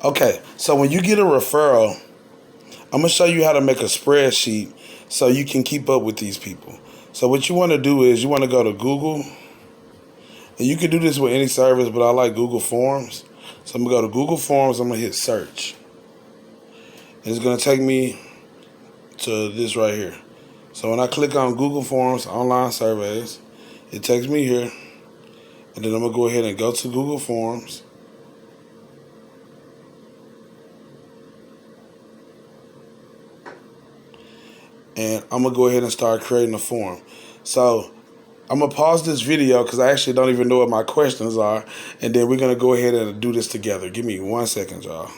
Okay, so when you get a referral, I'm gonna show you how to make a spreadsheet so you can keep up with these people. So what you want to do is you want to go to Google, and you can do this with any service, but I like Google Forms. So I'm gonna go to Google Forms. I'm gonna hit search, and it's gonna take me to this right here. So when I click on Google Forms online surveys, it takes me here, and then I'm gonna go ahead and go to Google Forms. And I'm gonna go ahead and start creating a form. So I'm gonna pause this video because I actually don't even know what my questions are, and then we're gonna go ahead and do this together. Give me 1 second, y'all.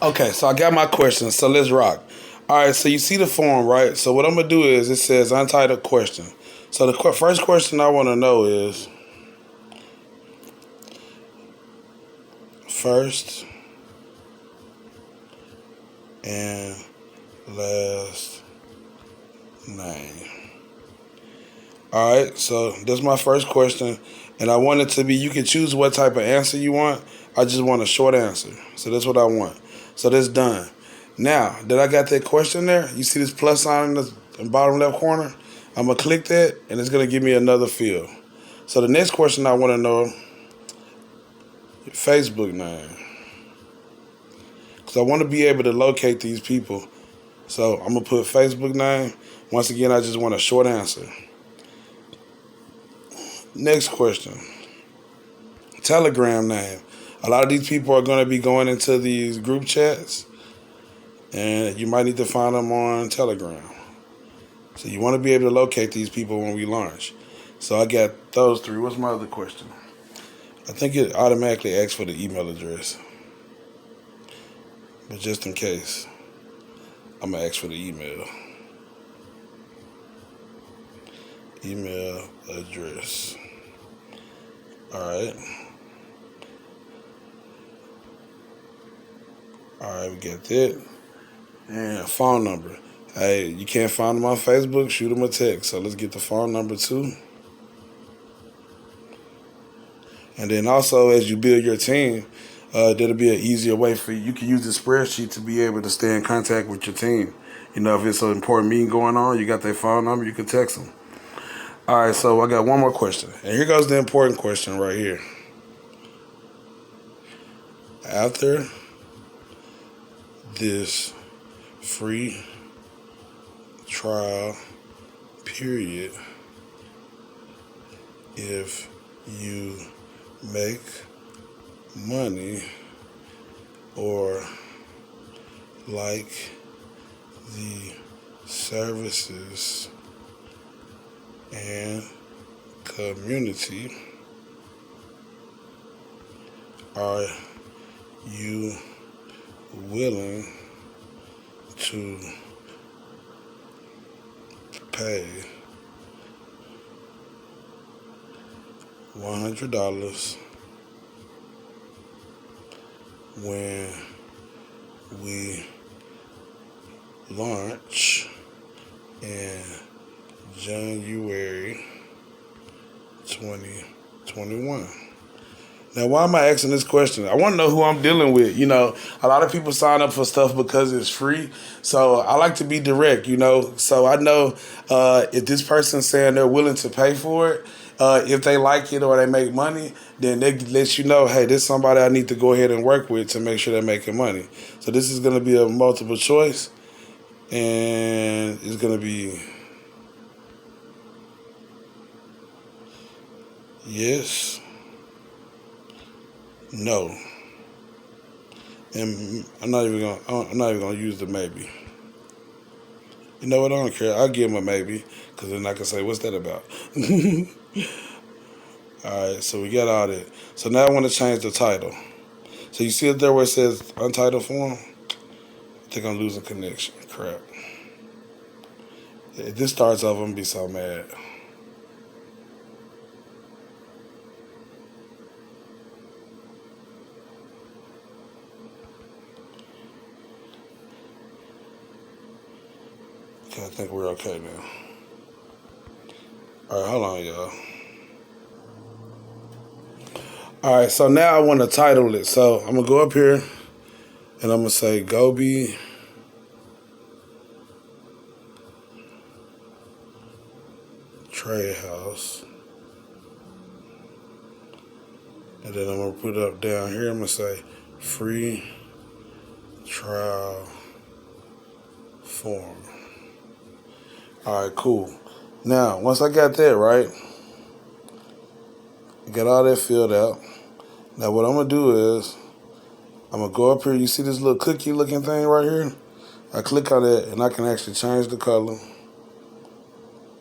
Okay, so I got my questions, so let's rock. All right, so you see the form, right? So what I'm gonna do is it says untitled question. So the first question I want to know is first and last name. All right, so that's my first question, and I want it to be, you can choose what type of answer you want. I just want a short answer, so that's what I want. So that's done. Now that I got that question there, you see this plus sign in the bottom left corner? I'm gonna click that, and it's gonna give me another field. So the next question I want to know, Facebook name, because I want to be able to locate these people. So I'm gonna put Facebook name. Once again, I just want a short answer. Next question. Telegram name. A lot of these people are going to be going into these group chats, and you might need to find them on Telegram. So you want to be able to locate these people when we launch. So I got those three. What's my other question? I think it automatically asks for the email address. But just in case, I'm going to ask for the email. Email address. All right. All right, we got that. And phone number. Hey, you can't find them on Facebook, shoot them a text. So let's get the phone number too. And then also, as you build your team, that'll be an easier way for you. You can use the spreadsheet to be able to stay in contact with your team. You know, if it's an important meeting going on, you got their phone number, you can text them. All right, so I got one more question. And here goes the important question right here. After this free trial period, if you make money or like the services and community, are you willing to pay $100 when we launch in January 2021? Now, why am I asking this question? I want to know who I'm dealing with. You know, a lot of people sign up for stuff because it's free. So I like to be direct, you know. So I know if this person's saying they're willing to pay for it, if they like it or they make money, then they let you know, hey, this is somebody I need to go ahead and work with to make sure they're making money. So this is going to be a multiple choice, and it's going to be yes, no, and I'm not even gonna use the maybe. You know what? I don't care. I'll give them a maybe, because then I can say, what's that about? All right, so we got all that. So now I want to change the title. So you see it there where it says untitled form? I think I'm losing connection. Crap. If this starts off, I'm gonna be so mad. Okay, I think we're okay now. All right, hold on, y'all. All right, so now I want to title it. So I'm going to go up here and I'm going to say Gobi Trade House. And then I'm going to put it up down here. I'm going to say free trial form. All right, cool. Now, once I got that right, got all that filled out. Now, what I'm going to do is I'm going to go up here. You see this little cookie looking thing right here? I click on that and I can actually change the color.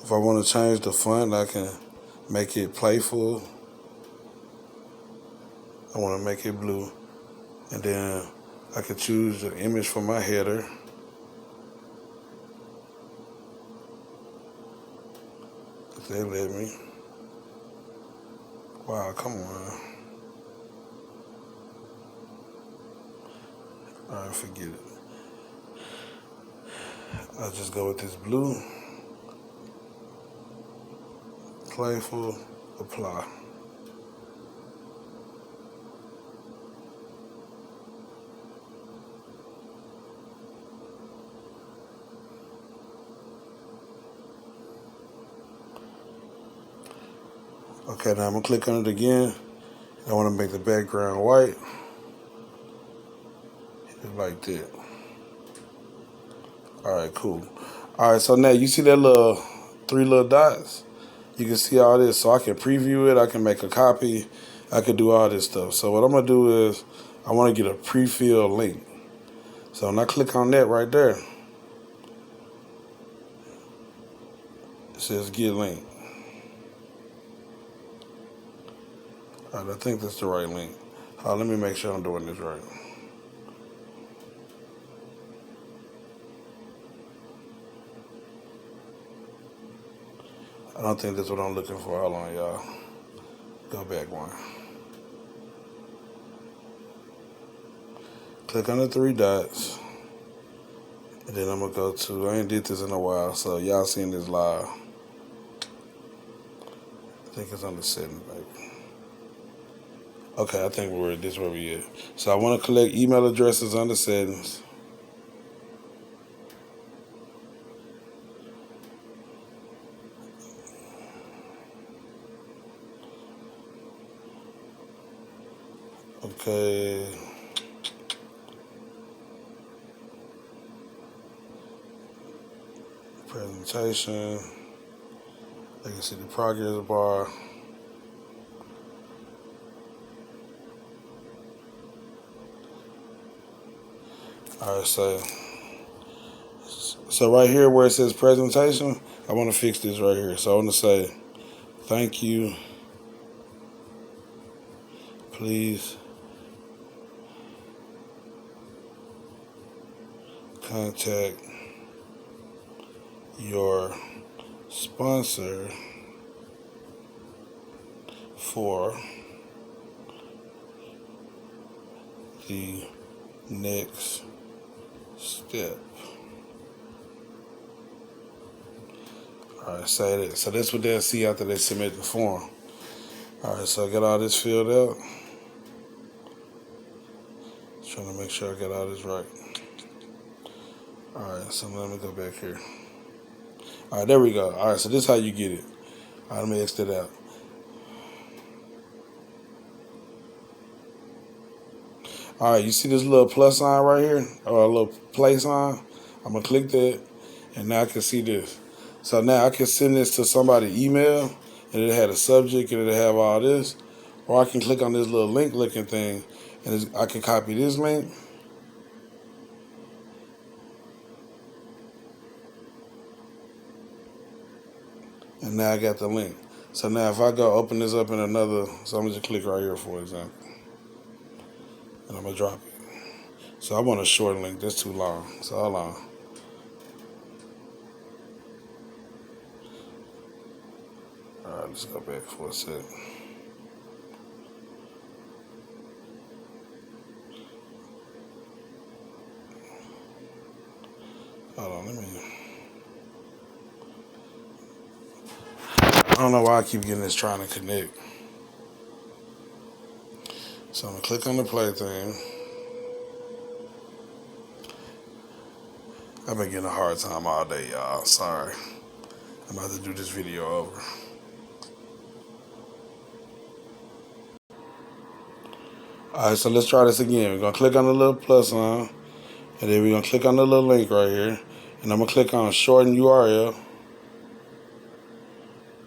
If I want to change the font, I can make it playful. I want to make it blue. And then I can choose the image for my header. If they let me. Wow, come on. Alright, forget it. I'll just go with this blue. Playful, apply. Okay, now I'm gonna click on it again. I want to make the background white. Like that. Alright, cool. Alright, so now you see that little 3 little dots? You can see all this. So I can preview it, I can make a copy, I can do all this stuff. So what I'm gonna do is I want to get a pre-filled link. So when I click on that right there, it says get link. Alright, I think that's the right link. Let me make sure I'm doing this right. I don't think that's what I'm looking for. Hold on, y'all. Go back one. Click on the 3 dots. And then I'm going to go to, I ain't did this in a while, so y'all seen this live. I think it's on the settings, baby. Okay, I think this is where we at. So I want to collect email addresses under settings. Okay. Presentation. I can see the progress bar. Alright, so right here where it says presentation, I want to fix this right here. So I want to say, thank you. Please contact your sponsor for the next step. Alright, say that. So that's what they'll see after they submit the form. Alright, so I got all this filled out. Just trying to make sure I got all this right. Alright, so let me go back here. Alright, there we go. Alright, so this is how you get it. Alright, let me exit out. Alright, you see this little plus sign right here? Or a little play sign? I'm going to click that, and now I can see this. So now I can send this to somebody's email, and it'll have a subject, and it'll have all this. Or I can click on this little link looking thing, and I can copy this link. And now I got the link. So now if I go open this up in another, so I'm going to just click right here, for example. And I'm going to drop it. So I want a short link. That's too long. So hold on. Alright, let's go back for a sec. Hold on, let me... I don't know why I keep getting this trying to connect. So I'm gonna click on the play thing. I've been getting a hard time all day, y'all. Sorry. I'm about to do this video over. Alright, so let's try this again. We're gonna click on the little plus sign, and then we're gonna click on the little link right here. And I'm gonna click on shorten URL.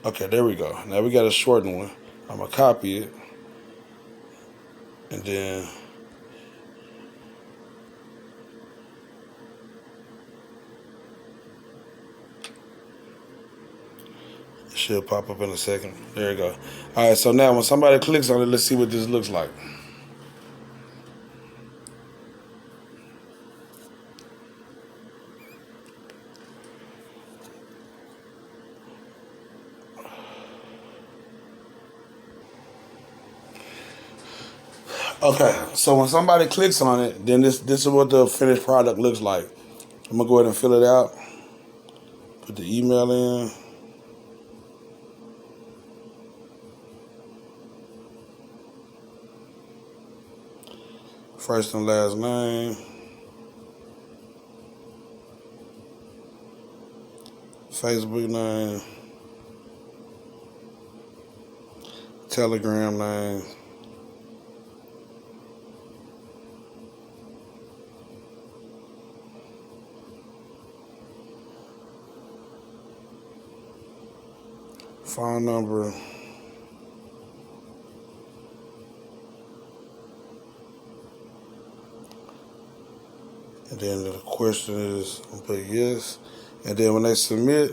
Okay, there we go. Now we got a shortened one. I'm gonna copy it. And then it should pop up in a second. There you go. Alright, so now when somebody clicks on it, let's see what this looks like. Okay, so when somebody clicks on it, then this is what the finished product looks like. I'm gonna go ahead and fill it out. Put the email in. First and last name. Facebook name. Telegram name. Phone number. And then the question is, I'll put yes. And then when they submit,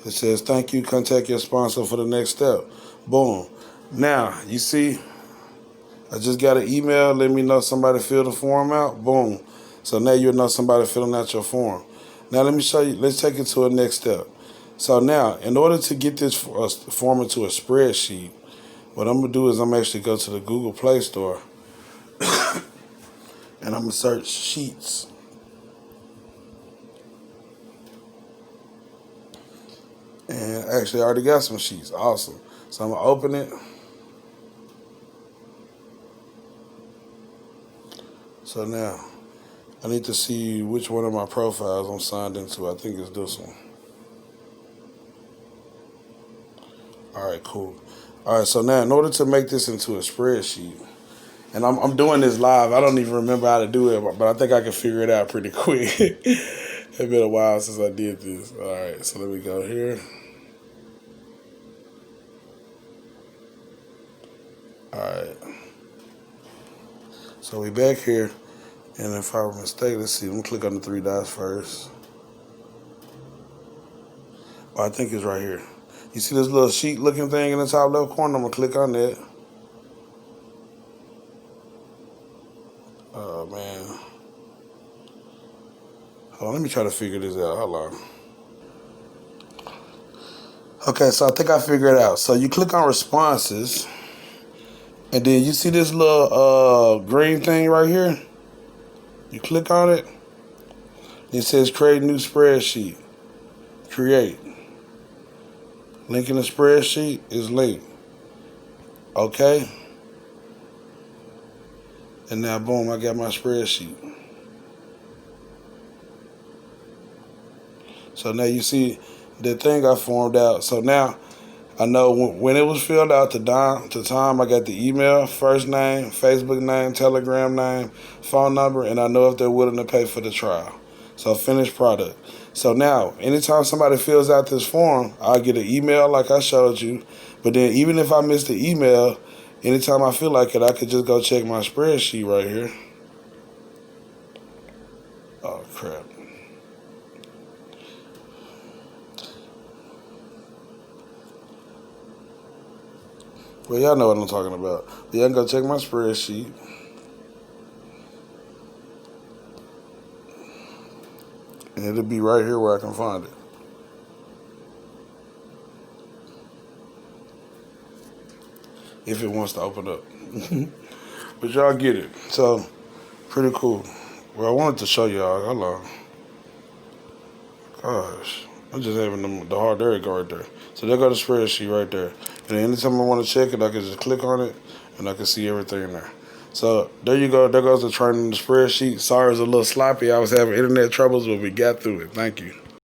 it says, thank you, contact your sponsor for the next step. Boom. Now, you see, I just got an email, let me know somebody filled the form out. Boom. So now you'll know somebody filling out your form. Now let me show you, let's take it to a next step. So now, in order to get this form into a spreadsheet, what I'm going to do is I'm actually go to the Google Play Store and I'm going to search Sheets. And actually I already got some sheets. Awesome. So I'm going to open it. So now, I need to see which one of my profiles I'm signed into. I think it's this one. All right, cool. All right, so now in order to make this into a spreadsheet, and I'm doing this live. I don't even remember how to do it, but I think I can figure it out pretty quick. It's been a while since I did this. All right, so let me go here. All right. So we back here, and if I were mistaken, let's see. Let me click on the three dots first. Oh, I think it's right here. You see this little sheet-looking thing in the top left corner? I'm gonna click on that. Oh man. Hold on, let me try to figure this out. Hold on. Okay, so I think I figured it out. So you click on responses, and then you see this little green thing right here. You click on it. It says create new spreadsheet. Create. Link in the spreadsheet is linked. Okay. And now boom, I got my spreadsheet. So now you see the thing I formed out. So now I know when it was filled out, the time I got the email, first name, Facebook name, Telegram name, phone number, and I know if they're willing to pay for the trial. So finished product. So now, anytime somebody fills out this form, I'll get an email like I showed you. But then even if I miss the email, anytime I feel like it, I could just go check my spreadsheet right here. Oh, crap. Well, y'all know what I'm talking about. Yeah, I can go check my spreadsheet. And it'll be right here where I can find it. If it wants to open up. But y'all get it. So, pretty cool. Well, I wanted to show y'all. Hold on. Gosh. I'm just having the hard, there you go right there. So there go the spreadsheet right there. And anytime I want to check it, I can just click on it and I can see everything in there. So there you go. There goes the turning the spreadsheet. Sorry, it's a little sloppy. I was having internet troubles, but we got through it. Thank you.